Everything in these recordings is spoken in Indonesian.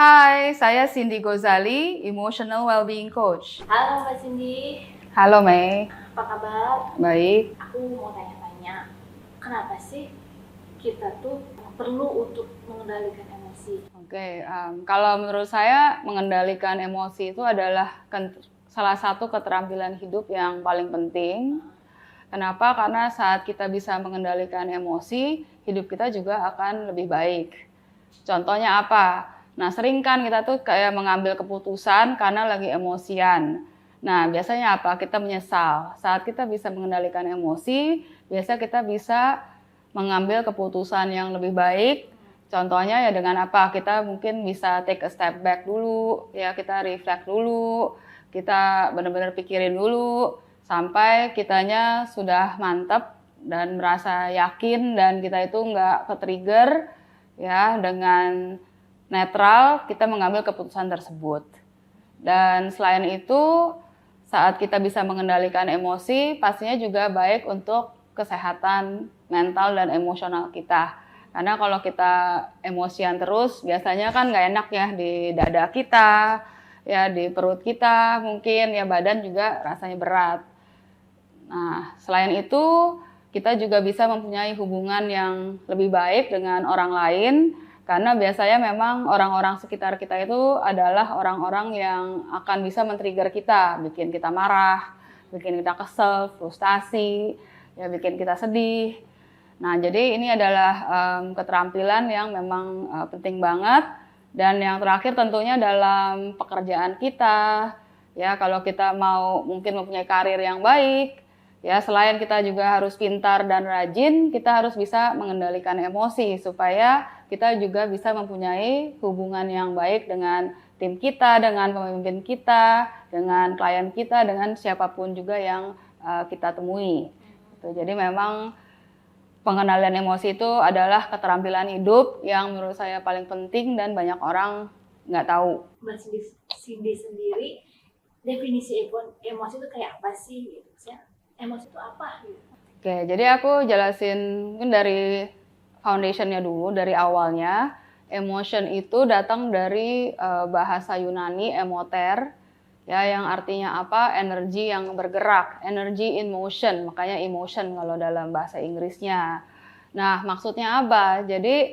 Hai, saya Cindy Gozali, Emotional Wellbeing Coach. Halo Mbak Cindy, Halo Mei, apa kabar? baik. Aku mau tanya-tanya, kenapa sih kita tuh perlu untuk mengendalikan emosi? Oke, kalau menurut saya mengendalikan emosi itu adalah salah satu keterampilan hidup yang paling penting. Kenapa? Karena saat kita bisa mengendalikan emosi, hidup kita juga akan lebih baik. Contohnya apa? Nah, sering kan kita tuh kayak mengambil keputusan karena lagi emosian. Nah, biasanya apa? Kita menyesal. Saat kita bisa mengendalikan emosi, biasa kita bisa mengambil keputusan yang lebih baik. Contohnya ya dengan apa? Kita mungkin bisa take a step back dulu, ya kita reflect dulu, kita benar-benar pikirin dulu, sampai kitanya sudah mantap dan merasa yakin dan kita itu nggak ke-trigger, ya dengan netral kita mengambil keputusan tersebut. Dan selain itu, saat kita bisa mengendalikan emosi, pastinya juga baik untuk kesehatan mental dan emosional kita. Karena kalau kita emosian terus, biasanya kan nggak enak ya di dada kita, ya di perut kita, mungkin ya badan juga rasanya berat. Nah, selain itu, kita juga bisa mempunyai hubungan yang lebih baik dengan orang lain, karena biasanya memang orang-orang sekitar kita itu adalah orang-orang yang akan bisa men-trigger kita, bikin kita marah, bikin kita kesel, frustasi, ya bikin kita sedih. Nah, jadi ini adalah keterampilan yang memang penting banget. Dan yang terakhir tentunya dalam pekerjaan kita, ya kalau kita mau mungkin mempunyai karir yang baik, ya selain kita juga harus pintar dan rajin, kita harus bisa mengendalikan emosi supaya kita juga bisa mempunyai hubungan yang baik dengan tim kita, dengan pemimpin kita, dengan klien kita, dengan siapapun juga yang kita temui. Jadi memang pengendalian emosi itu adalah keterampilan hidup yang menurut saya paling penting dan banyak orang nggak tahu. Mbak Cindy sendiri, definisi emosi itu kayak apa sih? Gitu. Emosi itu apa? Gitu. Oke, jadi aku jelasin mungkin dari foundationnya dulu, dari awalnya. Emotion itu datang dari bahasa Yunani, emoter, ya yang artinya apa? Energi yang bergerak, energy in motion, makanya emotion kalau dalam bahasa Inggrisnya. Nah, maksudnya apa? Jadi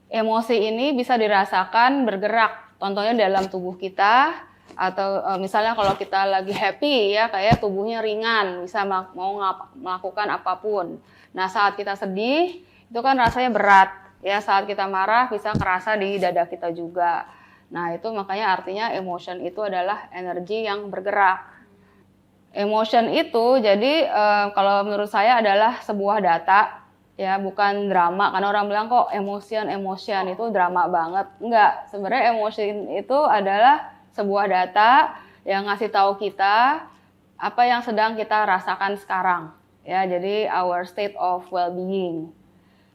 emosi ini bisa dirasakan bergerak, contohnya dalam tubuh kita, atau misalnya kalau kita lagi happy ya kayak tubuhnya ringan, bisa mau melakukan apapun. Nah, saat kita sedih itu kan rasanya berat, ya saat kita marah bisa kerasa di dada kita juga. Nah, itu makanya artinya emotion itu adalah energi yang bergerak. Emotion itu jadi kalau menurut saya adalah sebuah data, ya bukan drama. Karena orang bilang kok emosian itu drama banget. Enggak, sebenarnya emotion itu adalah sebuah data yang ngasih tahu kita apa yang sedang kita rasakan sekarang. Ya, jadi our state of well-being.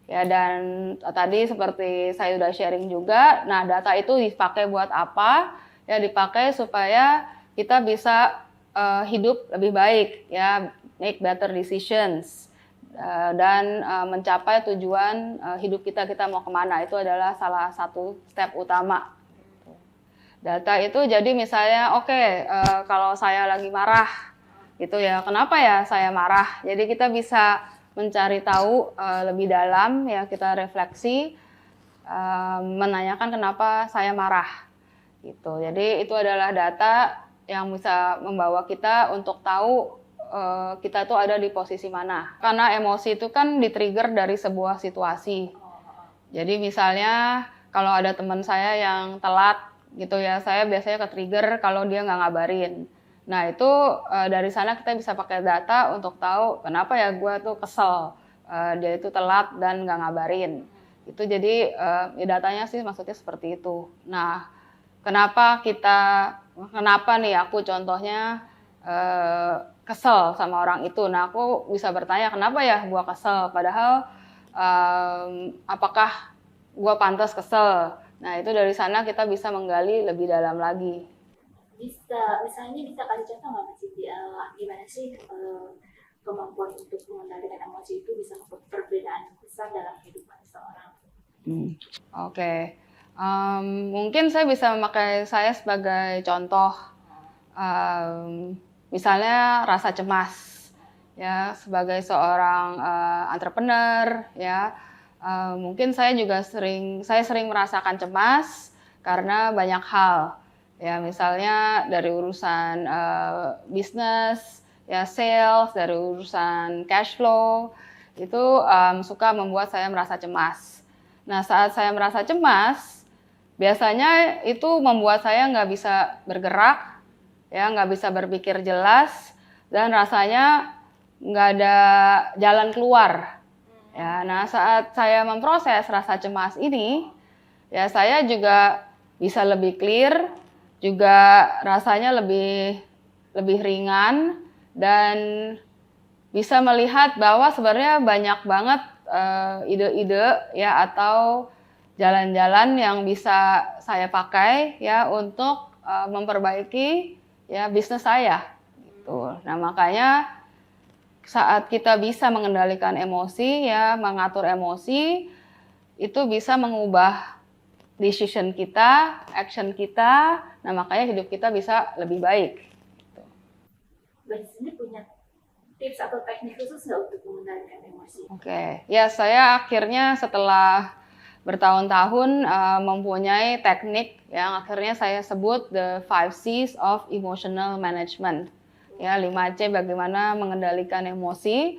Ya, dan tadi seperti saya sudah sharing juga, nah data itu dipakai buat apa? Ya dipakai supaya kita bisa hidup lebih baik, ya make better decisions dan mencapai tujuan hidup kita mau kemana, itu adalah salah satu step utama. Data itu jadi misalnya kalau saya lagi marah gitu ya, kenapa ya saya marah? Jadi kita bisa mencari tahu lebih dalam, ya kita refleksi, menanyakan kenapa saya marah gitu. Jadi itu adalah data yang bisa membawa kita untuk tahu kita tuh ada di posisi mana. Karena emosi itu kan di-trigger dari sebuah situasi. Jadi misalnya kalau ada teman saya yang telat gitu ya, saya biasanya ke-trigger kalau dia nggak ngabarin. Nah itu dari sana kita bisa pakai data untuk tahu kenapa ya gue tuh kesel, dia itu telat dan nggak ngabarin. Itu jadi ya datanya sih maksudnya seperti itu. Nah kenapa nih aku contohnya kesel sama orang itu. Nah aku bisa bertanya kenapa ya gue kesel, padahal apakah gue pantas kesel. Nah itu dari sana kita bisa menggali lebih dalam lagi. Misalnya bisa kasih contoh nggak Mbak Cindy, gimana sih kemampuan untuk mengendalikan emosi itu bisa membuat perbedaan besar dalam kehidupan seseorang? Oke. Mungkin saya bisa memakai saya sebagai contoh. Misalnya rasa cemas, ya sebagai seorang entrepreneur, ya mungkin saya sering merasakan cemas karena banyak hal, ya misalnya dari urusan bisnis, ya sales, dari urusan cash flow itu suka membuat saya merasa cemas. Nah saat saya merasa cemas, biasanya itu membuat saya nggak bisa bergerak, ya nggak bisa berpikir jelas, dan rasanya nggak ada jalan keluar. Ya, nah saat saya memproses rasa cemas ini, ya saya juga bisa lebih clear, juga rasanya lebih ringan, dan bisa melihat bahwa sebenarnya banyak banget ide-ide ya atau jalan-jalan yang bisa saya pakai ya untuk memperbaiki ya bisnis saya gitu. Nah, makanya saat kita bisa mengendalikan emosi ya, mengatur emosi itu bisa mengubah decision kita, action kita. Nah, makanya hidup kita bisa lebih baik. Mbak sendiri punya tips atau teknik khusus nggak untuk mengendalikan emosi? Oke, ya saya akhirnya setelah bertahun-tahun mempunyai teknik yang akhirnya saya sebut the 5 C's of Emotional Management. Ya, 5C bagaimana mengendalikan emosi.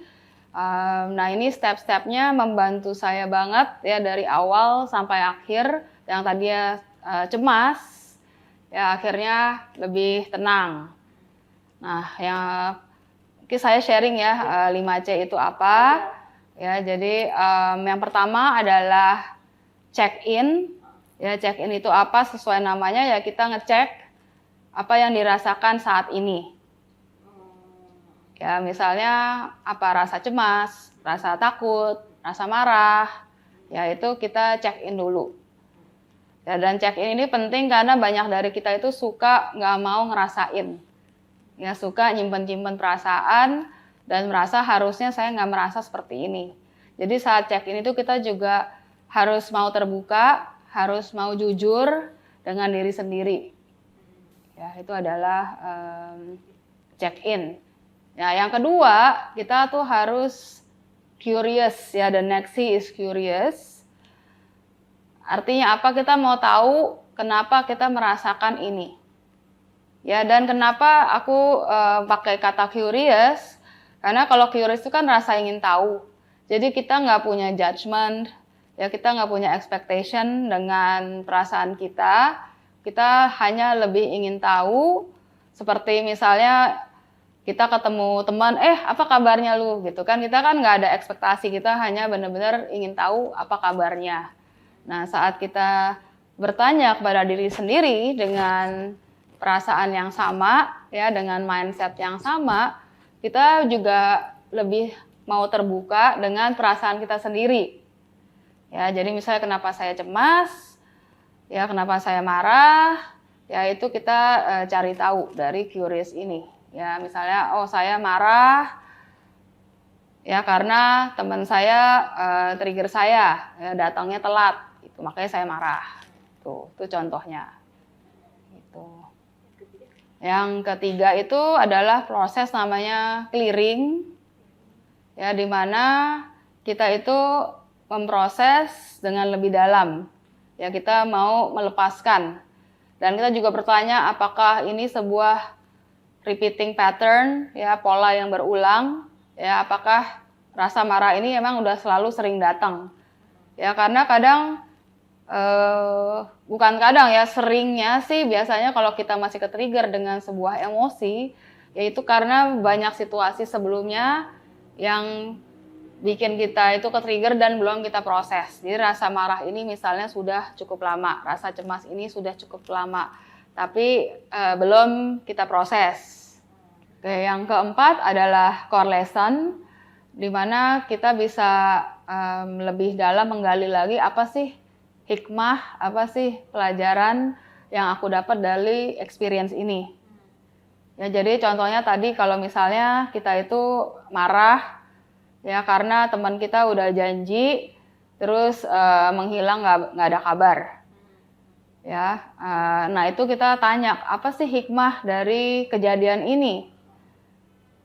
Nah, ini step-stepnya membantu saya banget ya dari awal sampai akhir. Yang tadinya cemas, ya akhirnya lebih tenang. Nah, mungkin saya sharing ya 5C itu apa. Ya, jadi yang pertama adalah check-in. Ya, check-in itu apa? Sesuai namanya ya kita ngecek apa yang dirasakan saat ini. Ya, misalnya apa rasa cemas, rasa takut, rasa marah. Ya, itu kita check-in dulu. Ya, dan check-in ini penting karena banyak dari kita itu suka nggak mau ngerasain. Ya, suka nyimpen-nyimpen perasaan dan merasa harusnya saya nggak merasa seperti ini. Jadi saat check-in itu kita juga harus mau terbuka, harus mau jujur dengan diri sendiri. Ya, itu adalah check-in. Ya, yang kedua, kita tuh harus curious ya, the next C is curious. Artinya apa? Kita mau tahu kenapa kita merasakan ini. Ya, dan kenapa aku pakai kata curious? Karena kalau curious itu kan rasa ingin tahu. Jadi kita nggak punya judgment, ya kita nggak punya expectation dengan perasaan kita. Kita hanya lebih ingin tahu, seperti misalnya kita ketemu teman, apa kabarnya lu gitu kan, kita kan nggak ada ekspektasi, kita hanya benar-benar ingin tahu apa kabarnya. Nah saat kita bertanya kepada diri sendiri dengan perasaan yang sama, ya dengan mindset yang sama, kita juga lebih mau terbuka dengan perasaan kita sendiri. Ya jadi misalnya kenapa saya cemas, ya kenapa saya marah, ya itu kita cari tahu dari curious ini. Ya misalnya, saya marah ya karena teman saya trigger saya, ya, datangnya telat, gitu, makanya saya marah. Itu contohnya. Gitu. Yang ketiga itu adalah proses namanya clearing, ya di mana kita itu memproses dengan lebih dalam. Ya kita mau melepaskan. Dan kita juga bertanya apakah ini sebuah repeating pattern, ya pola yang berulang, ya apakah rasa marah ini memang udah selalu sering datang, ya karena kadang bukan kadang ya seringnya sih biasanya kalau kita masih ke-trigger dengan sebuah emosi, yaitu karena banyak situasi sebelumnya yang bikin kita itu ke-trigger dan belum kita proses. Jadi rasa marah ini misalnya sudah cukup lama, rasa cemas ini sudah cukup lama, tapi belum kita proses. Oke, yang keempat adalah correlation, di mana kita bisa lebih dalam menggali lagi apa sih hikmah, apa sih pelajaran yang aku dapat dari experience ini. Ya, jadi contohnya tadi kalau misalnya kita itu marah, ya karena teman kita udah janji, terus menghilang nggak ada kabar. Ya, nah itu kita tanya, apa sih hikmah dari kejadian ini?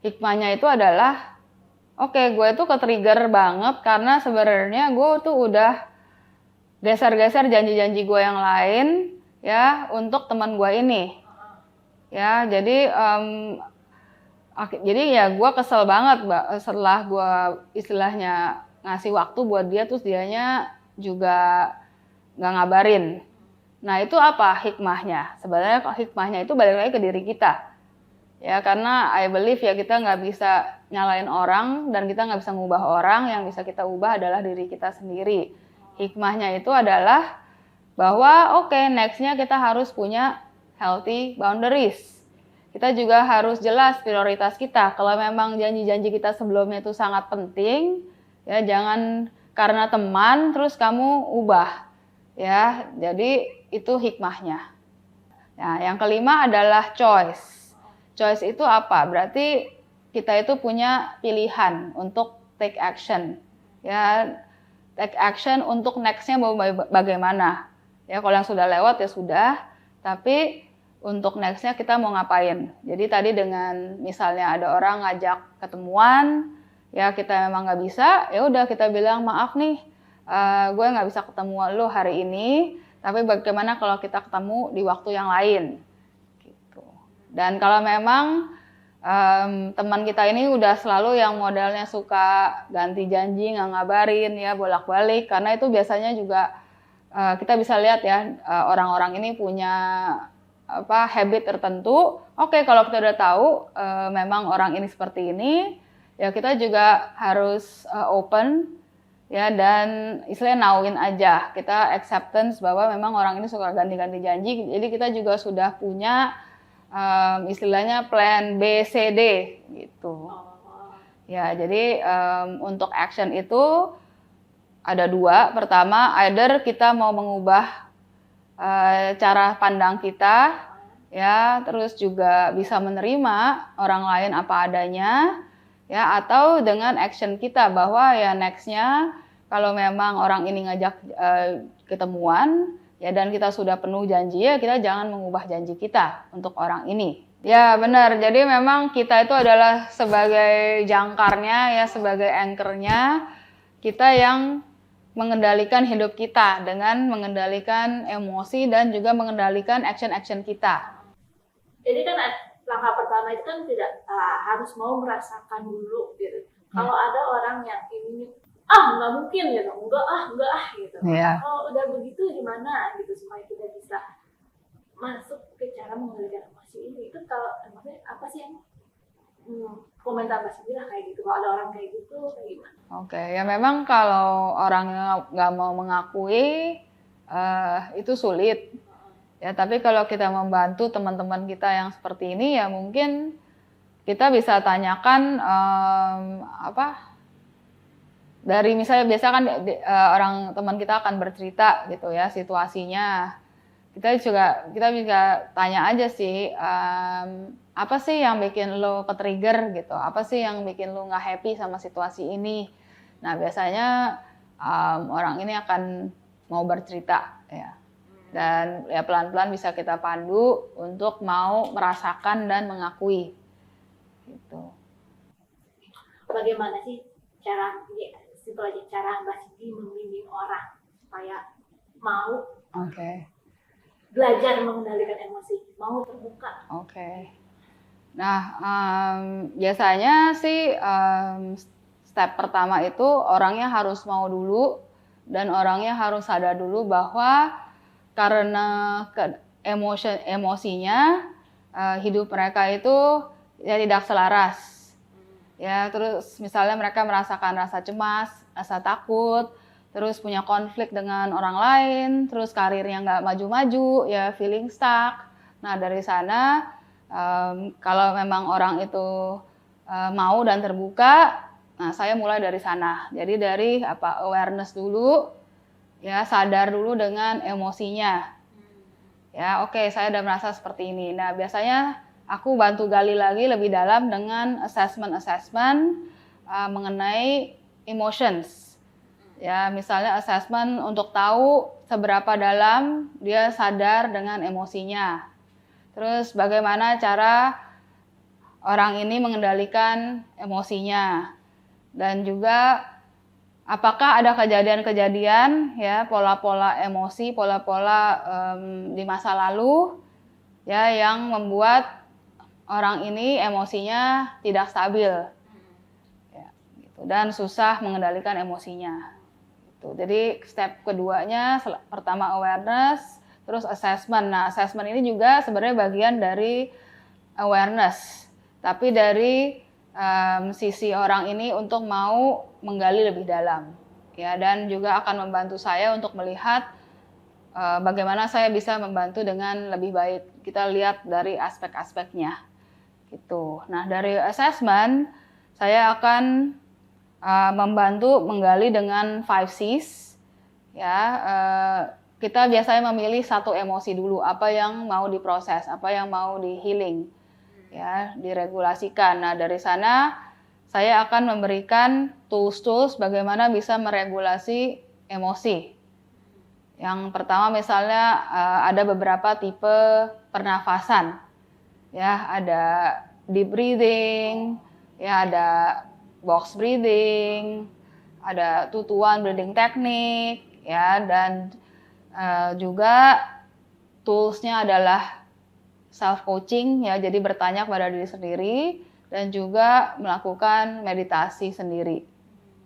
Hikmahnya itu adalah, oke, gue tuh ke-trigger banget karena sebenarnya gue tuh udah geser-geser janji-janji gue yang lain, ya, untuk teman gue ini. Ya, jadi ya gue kesel banget, setelah gue istilahnya ngasih waktu buat dia, terus dianya juga nggak ngabarin. Nah itu apa hikmahnya? Sebenarnya hikmahnya itu balik lagi ke diri kita. Ya karena I believe ya kita nggak bisa nyalain orang dan kita nggak bisa ngubah orang, yang bisa kita ubah adalah diri kita sendiri. Hikmahnya itu adalah bahwa oke, nextnya kita harus punya healthy boundaries. Kita juga harus jelas prioritas kita. Kalau memang janji-janji kita sebelumnya itu sangat penting, ya jangan karena teman terus kamu ubah. Ya, jadi itu hikmahnya. Nah, yang kelima adalah choice. Choice itu apa? Berarti kita itu punya pilihan untuk take action. Ya, take action untuk next-nya mau bagaimana. Ya, kalau yang sudah lewat ya sudah, tapi untuk next-nya kita mau ngapain. Jadi tadi dengan misalnya ada orang ngajak ketemuan, ya kita memang nggak bisa, ya udah kita bilang maaf nih, gue nggak bisa ketemu lo hari ini, tapi bagaimana kalau kita ketemu di waktu yang lain, gitu. Dan kalau memang teman kita ini udah selalu yang modelnya suka ganti janji, nggak ngabarin, ya bolak-balik, karena itu biasanya juga kita bisa lihat ya orang-orang ini punya habit tertentu. Oke, kalau kita udah tahu memang orang ini seperti ini, ya kita juga harus open. Ya, dan istilahnya nauin aja, kita acceptance bahwa memang orang ini suka ganti-ganti janji, jadi kita juga sudah punya istilahnya plan B, C, D gitu. Ya, jadi untuk action itu ada dua. Pertama, either kita mau mengubah cara pandang kita, ya, terus juga bisa menerima orang lain apa adanya, ya, atau dengan action kita bahwa ya next-nya kalau memang orang ini ngajak ketemuan, ya dan kita sudah penuh janji, ya kita jangan mengubah janji kita untuk orang ini. Ya benar, jadi memang kita itu adalah sebagai jangkarnya, ya sebagai anchor-nya, kita yang mengendalikan hidup kita dengan mengendalikan emosi dan juga mengendalikan action-action kita. Jadi kan langkah pertama itu kan tidak harus mau merasakan dulu gitu. Kalau ada orang yang ini nggak mungkin gitu, enggak gitu. Yeah. Kalau udah begitu gimana gitu supaya kita bisa masuk ke cara mengendalikan emosi ini. Itu kalau maksudnya apa sih yang komentar Mbak Cindy lah kayak gitu. Kalau ada orang kayak gitu kayak gimana? Oke, ya memang kalau orang nggak mau mengakui itu sulit. Ya, tapi kalau kita membantu teman-teman kita yang seperti ini, ya mungkin kita bisa tanyakan dari misalnya biasa kan orang teman kita akan bercerita gitu ya situasinya. Kita bisa tanya aja sih, apa sih yang bikin lo ke-trigger gitu? Apa sih yang bikin lo nggak happy sama situasi ini? Nah biasanya orang ini akan mau bercerita ya. Dan ya pelan-pelan bisa kita pandu untuk mau merasakan dan mengakui gitu. Bagaimana sih cara Mbak Cindy membimbing orang supaya mau belajar mengendalikan emosi, mau terbuka? Nah biasanya sih step pertama itu orangnya harus mau dulu dan orangnya harus sadar dulu bahwa karena emosinya hidup mereka itu ya tidak selaras. Ya, terus misalnya mereka merasakan rasa cemas, rasa takut, terus punya konflik dengan orang lain, terus karirnya nggak maju-maju, ya feeling stuck. Nah dari sana kalau memang orang itu mau dan terbuka, nah saya mulai dari sana. Jadi dari awareness dulu. Ya, sadar dulu dengan emosinya. Ya, oke, saya udah merasa seperti ini. Nah, biasanya aku bantu gali lagi lebih dalam dengan assessment mengenai emotions. Ya, misalnya assessment untuk tahu seberapa dalam dia sadar dengan emosinya. Terus bagaimana cara orang ini mengendalikan emosinya. Dan juga apakah ada kejadian-kejadian ya pola-pola emosi, pola-pola di masa lalu ya yang membuat orang ini emosinya tidak stabil. Ya, gitu. Dan susah mengendalikan emosinya. Gitu. Jadi step keduanya pertama awareness, terus assessment. Nah, assessment ini juga sebenarnya bagian dari awareness, tapi dari sisi orang ini untuk mau menggali lebih dalam, ya, dan juga akan membantu saya untuk melihat bagaimana saya bisa membantu dengan lebih baik. Kita lihat dari aspek-aspeknya, gitu. Nah, dari assessment saya akan membantu menggali dengan 5 C's, ya. Kita biasanya memilih satu emosi dulu, apa yang mau diproses, apa yang mau di healing, ya, diregulasikan. Nah, dari sana saya akan memberikan tools-tools bagaimana bisa meregulasi emosi. Yang pertama misalnya ada beberapa tipe pernafasan, ya, ada deep breathing, ya, ada box breathing, ada 2-to-1 breathing technique, ya, dan juga toolsnya adalah self coaching, ya, jadi bertanya kepada diri sendiri dan juga melakukan meditasi sendiri,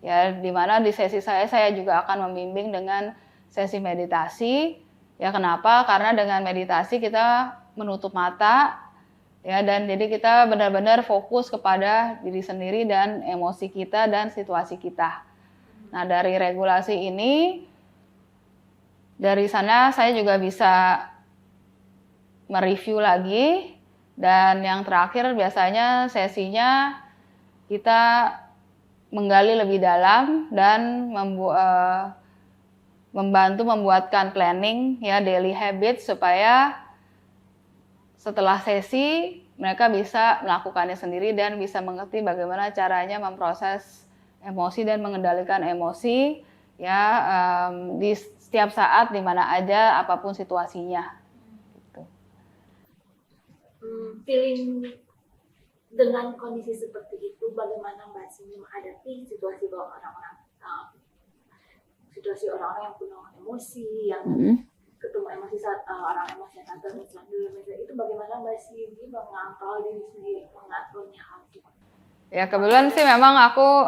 ya, di mana di sesi saya juga akan membimbing dengan sesi meditasi, ya. Kenapa? Karena dengan meditasi kita menutup mata, ya, dan jadi kita benar-benar fokus kepada diri sendiri dan emosi kita dan situasi kita. Nah, dari regulasi ini, dari sana saya juga bisa mereview lagi, dan yang terakhir biasanya sesinya kita menggali lebih dalam dan membantu membuatkan planning, ya, daily habits, supaya setelah sesi mereka bisa melakukannya sendiri dan bisa mengerti bagaimana caranya memproses emosi dan mengendalikan emosi, ya, di setiap saat di mana aja apapun situasinya. Feeling dengan kondisi seperti itu, bagaimana Mbak Sini menghadapi situasi bahwa situasi orang-orang yang penuh emosi, yang ketemu emosi saat orang emosi yang tante itu, bagaimana Mbak Sini mengontrol diri sendiri, mengaturnya hal itu? Ya, kebetulan sih memang aku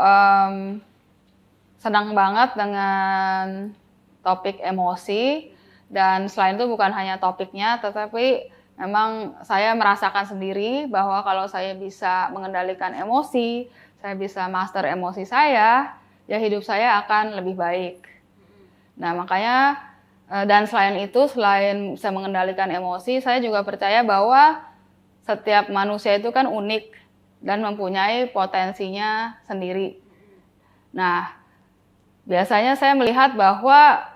senang banget dengan topik emosi, dan selain itu bukan hanya topiknya, tetapi memang saya merasakan sendiri bahwa kalau saya bisa mengendalikan emosi, saya bisa master emosi saya, ya hidup saya akan lebih baik. Nah, makanya dan selain itu, selain bisa mengendalikan emosi, saya juga percaya bahwa setiap manusia itu kan unik dan mempunyai potensinya sendiri. Nah, biasanya saya melihat bahwa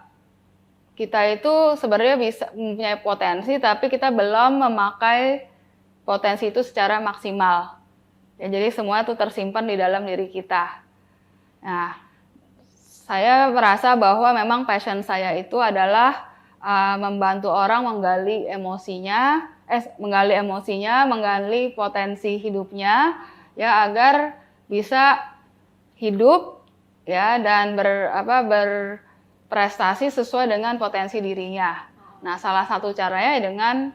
kita itu sebenarnya bisa mempunyai potensi, tapi kita belum memakai potensi itu secara maksimal. Ya, jadi semua itu tersimpan di dalam diri kita. Nah, saya merasa bahwa memang passion saya itu adalah membantu orang menggali emosinya, menggali potensi hidupnya, ya, agar bisa hidup, ya, dan berprestasi sesuai dengan potensi dirinya. Nah, salah satu caranya dengan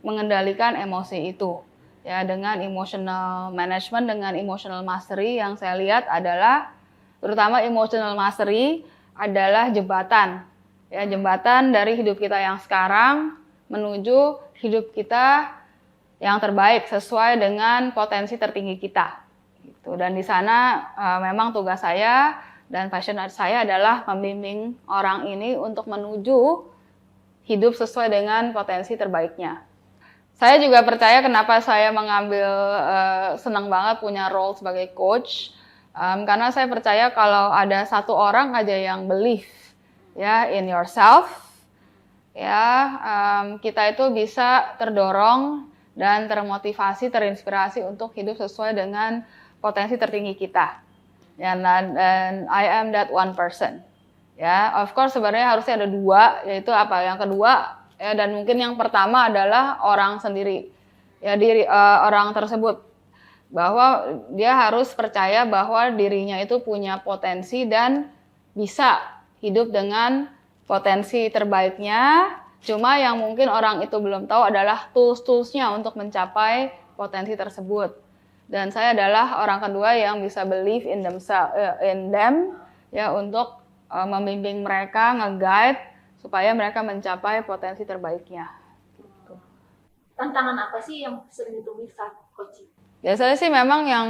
mengendalikan emosi itu, ya, dengan emotional management, dengan emotional mastery. Yang saya lihat adalah terutama emotional mastery adalah jembatan, ya, jembatan dari hidup kita yang sekarang menuju hidup kita yang terbaik sesuai dengan potensi tertinggi kita. Gitu. Dan di sana memang tugas saya dan passion saya adalah membimbing orang ini untuk menuju hidup sesuai dengan potensi terbaiknya. Saya juga percaya kenapa saya mengambil senang banget punya role sebagai coach. Karena saya percaya kalau ada satu orang aja yang believe, ya, in yourself, ya, kita itu bisa terdorong dan termotivasi, terinspirasi untuk hidup sesuai dengan potensi tertinggi kita. Ya, dan I am that one person. Ya, of course sebenarnya harusnya ada dua, yaitu apa? Yang kedua ya, dan mungkin yang pertama adalah orang sendiri, ya orang tersebut, bahwa dia harus percaya bahwa dirinya itu punya potensi dan bisa hidup dengan potensi terbaiknya. Cuma yang mungkin orang itu belum tahu adalah tools-toolsnya untuk mencapai potensi tersebut. Dan saya adalah orang kedua yang bisa believe in them ya, untuk membimbing mereka, nge-guide supaya mereka mencapai potensi terbaiknya. Gitu. Tantangan apa sih yang sering ditemui saat coaching? Biasanya sih memang yang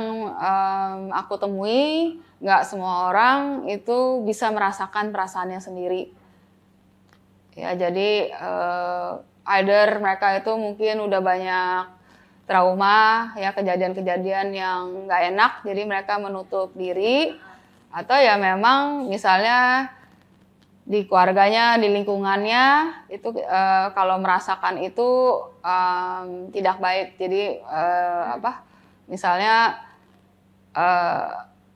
aku temui, nggak semua orang itu bisa merasakan perasaannya sendiri. Ya, jadi either mereka itu mungkin udah banyak trauma, ya kejadian-kejadian yang nggak enak, jadi mereka menutup diri. Atau ya memang misalnya di keluarganya, di lingkungannya itu kalau merasakan itu tidak baik. Jadi misalnya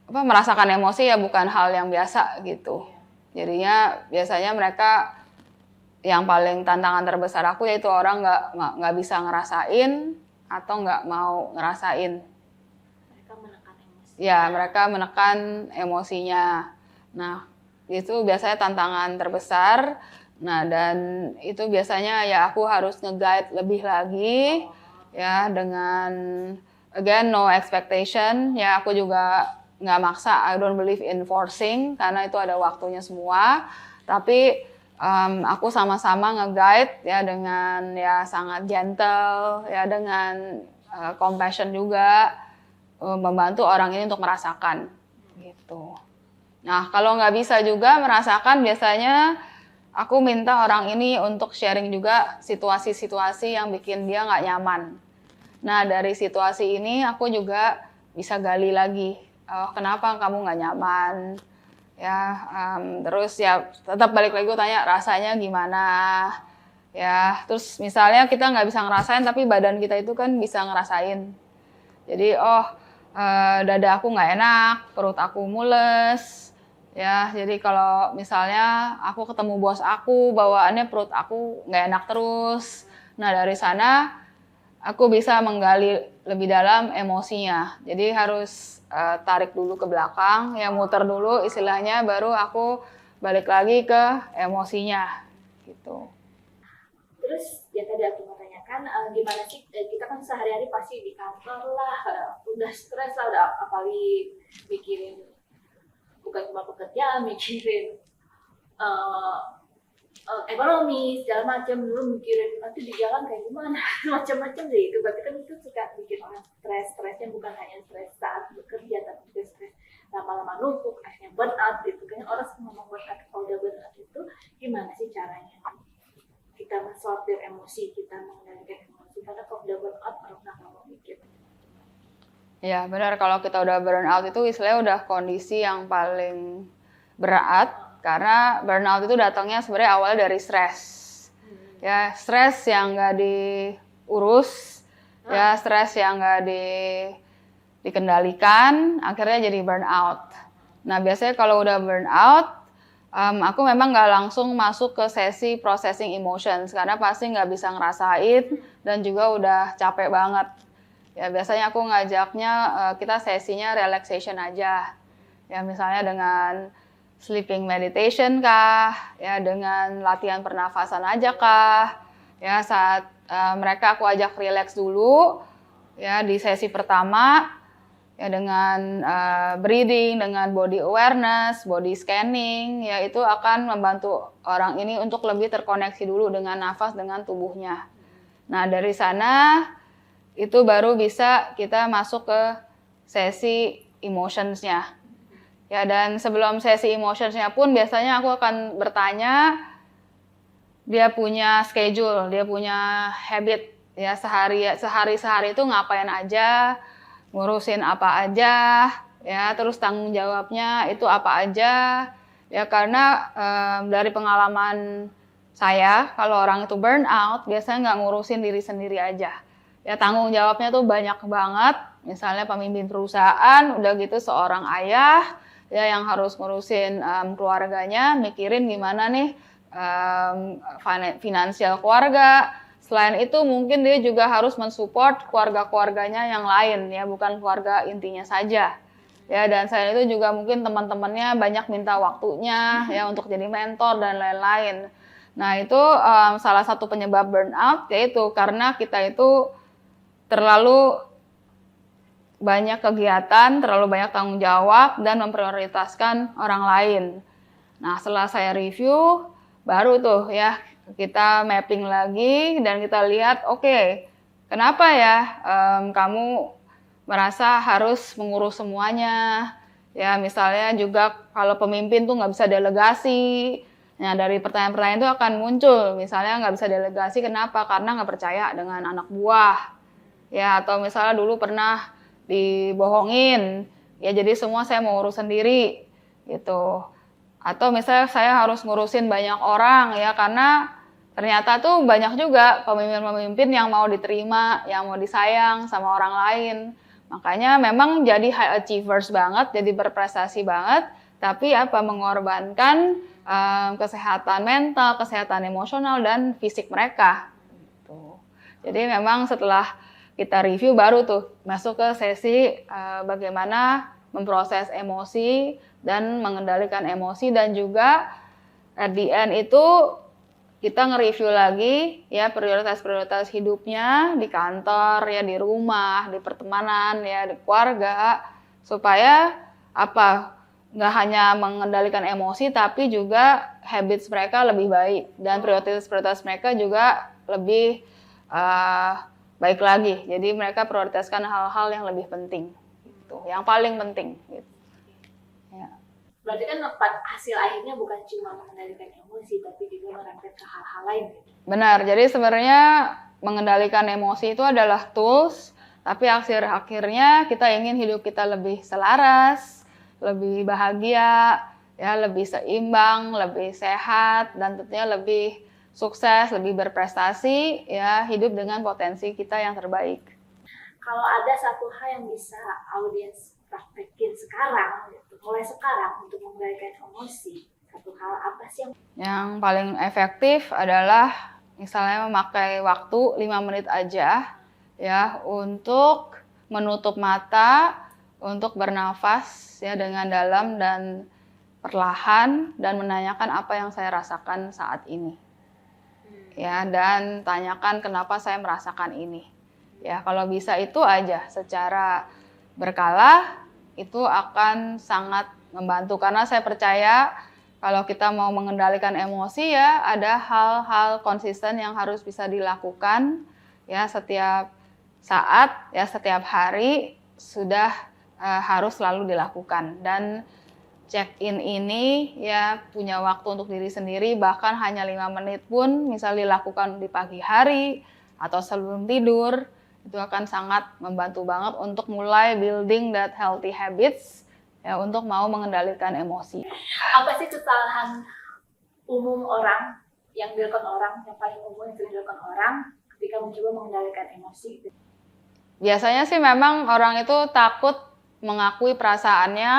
merasakan emosi ya bukan hal yang biasa gitu. Jadinya biasanya mereka yang paling tantangan terbesar aku yaitu orang nggak bisa ngerasain atau nggak mau ngerasain. Ya, mereka menekan emosinya. Nah, itu biasanya tantangan terbesar. Nah, dan itu biasanya ya aku harus nge-guide lebih lagi ya dengan again no expectation. Ya aku juga nggak maksa, I don't believe in forcing karena itu ada waktunya semua. Tapi aku sama-sama nge-guide ya dengan ya sangat gentle ya dengan compassion juga. Membantu orang ini untuk merasakan gitu. Nah, kalau nggak bisa juga merasakan, biasanya aku minta orang ini untuk sharing juga situasi-situasi yang bikin dia nggak nyaman. Nah, dari situasi ini aku juga bisa gali lagi, kenapa kamu nggak nyaman? Ya, terus ya tetap balik lagi gue tanya rasanya gimana? Ya, terus misalnya kita nggak bisa ngerasain, tapi badan kita itu kan bisa ngerasain. Jadi, dada aku nggak enak, perut aku mules, ya. Jadi kalau misalnya aku ketemu bos aku, bawaannya perut aku nggak enak terus. Nah dari sana aku bisa menggali lebih dalam emosinya. Jadi harus tarik dulu ke belakang, ya muter dulu istilahnya, baru aku balik lagi ke emosinya, gitu. Terus ya tadi aku mau tanyakan gimana sih kita kan sehari-hari pasti di kantor lah udah stres lah, udah apalagi mikirin bukan cuma pekerjaan, mikirin ekonomi segala macam, dulu mikirin nanti di jalan kayak gimana macam-macam deh itu. Berarti kan itu suka bikin orang stresnya bukan hanya stres saat bekerja tapi juga stres lama-lama numpuk akhirnya burnout gitu. Kan orang suka ngomong burnout, kalau udah burnout itu gimana sih caranya kita mensortir emosi, kita mengendalikan emosi, karena kalau udah burn out orang nggak mau mikir. Ya benar, kalau kita udah burn out itu istilahnya udah kondisi yang paling berat, karena burn out itu datangnya sebenarnya awalnya dari stres. Ya stres yang nggak diurus, ya stres yang nggak dikendalikan, akhirnya jadi burn out. Nah biasanya kalau udah burn out, aku memang nggak langsung masuk ke sesi processing emotions karena pasti nggak bisa ngerasain dan juga udah capek banget. Ya biasanya aku ngajaknya kita sesinya relaxation aja. Ya misalnya dengan sleeping meditation kah, ya dengan latihan pernafasan aja kah. Ya saat mereka aku ajak relax dulu ya di sesi pertama. Ya dengan breathing, dengan body awareness, body scanning, ya itu akan membantu orang ini untuk lebih terkoneksi dulu dengan nafas, dengan tubuhnya. Nah dari sana itu baru bisa kita masuk ke sesi emotions-nya. Ya dan sebelum sesi emotions-nya pun biasanya aku akan bertanya dia punya schedule, dia punya habit, ya sehari itu ngapain aja, ngurusin apa aja, ya terus tanggung jawabnya itu apa aja, ya karena dari pengalaman saya kalau orang itu burn out biasanya nggak ngurusin diri sendiri aja, ya tanggung jawabnya tuh banyak banget, misalnya pemimpin perusahaan, udah gitu seorang ayah, ya yang harus ngurusin keluarganya, mikirin gimana nih finansial keluarga. Selain itu mungkin dia juga harus mensupport keluarga-keluarganya yang lain ya, bukan keluarga intinya saja. Ya, dan selain itu juga mungkin teman-temannya banyak minta waktunya ya untuk jadi mentor dan lain-lain. Nah, itu salah satu penyebab burnout, yaitu karena kita itu terlalu banyak kegiatan, terlalu banyak tanggung jawab, dan memprioritaskan orang lain. Nah, setelah saya review, baru tuh ya kita mapping lagi dan kita lihat, oke, kenapa ya kamu merasa harus mengurus semuanya? Ya, misalnya juga kalau pemimpin tuh nggak bisa delegasi. Nah, dari pertanyaan-pertanyaan itu akan muncul, misalnya nggak bisa delegasi, kenapa? Karena nggak percaya dengan anak buah. Ya, atau misalnya dulu pernah dibohongin, ya jadi semua saya mau urus sendiri, gitu. Atau misalnya saya harus ngurusin banyak orang, ya karena ternyata tuh banyak juga pemimpin-pemimpin yang mau diterima, yang mau disayang sama orang lain. Makanya memang jadi high achievers banget, jadi berprestasi banget, tapi apa mengorbankan kesehatan mental, kesehatan emosional, dan fisik mereka. Gitu. Jadi memang setelah kita review baru tuh masuk ke sesi bagaimana memproses emosi dan mengendalikan emosi, dan juga at the end itu kita nge-review lagi ya prioritas-prioritas hidupnya di kantor, ya di rumah, di pertemanan, ya di keluarga, supaya apa nggak hanya mengendalikan emosi tapi juga habits mereka lebih baik dan prioritas-prioritas mereka juga lebih baik lagi. Jadi mereka prioritaskan hal-hal yang lebih penting, gitu, yang paling penting. Gitu. Ya. Berarti kan hasil akhirnya bukan cuma mengendalikan emosi, tapi juga merembet ke hal-hal lain. Benar. Jadi sebenarnya mengendalikan emosi itu adalah tools, tapi akhirnya kita ingin hidup kita lebih selaras, lebih bahagia, ya lebih seimbang, lebih sehat, dan tentunya lebih sukses, lebih berprestasi, ya hidup dengan potensi kita yang terbaik. Kalau ada satu hal yang bisa audiens praktekin sekarang, gitu, mulai sekarang untuk mengendalikan emosi, satu hal apa sih yang paling efektif adalah misalnya memakai waktu 5 menit aja ya untuk menutup mata, untuk bernafas ya dengan dalam dan perlahan, dan menanyakan apa yang saya rasakan saat ini. Ya, dan tanyakan kenapa saya merasakan ini. Ya, kalau bisa itu aja secara berkala itu akan sangat membantu, karena saya percaya kalau kita mau mengendalikan emosi ya ada hal-hal konsisten yang harus bisa dilakukan ya setiap saat, ya setiap hari sudah harus selalu dilakukan. Dan check-in ini ya punya waktu untuk diri sendiri, bahkan hanya 5 menit pun misal dilakukan di pagi hari atau sebelum tidur, itu akan sangat membantu banget untuk mulai building that healthy habits ya untuk mau mengendalikan emosi. Apa sih kesalahan umum orang yang dilakukan orang, yang paling umum yang dilakukan orang ketika mencoba mengendalikan emosi? Biasanya sih memang orang itu takut mengakui perasaannya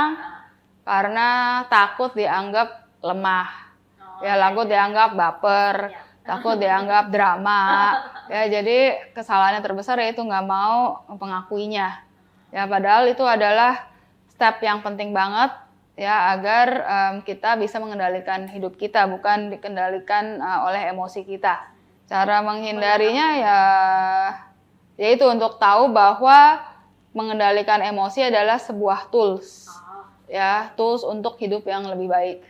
karena takut dianggap lemah, ya takut dianggap baper, takut dianggap drama, ya jadi kesalahannya terbesar yaitu nggak mau mengakuinya. Ya padahal itu adalah step yang penting banget ya agar kita bisa mengendalikan hidup kita, bukan dikendalikan oleh emosi kita. Cara menghindarinya ya itu untuk tahu bahwa mengendalikan emosi adalah sebuah tools, ya tools untuk hidup yang lebih baik.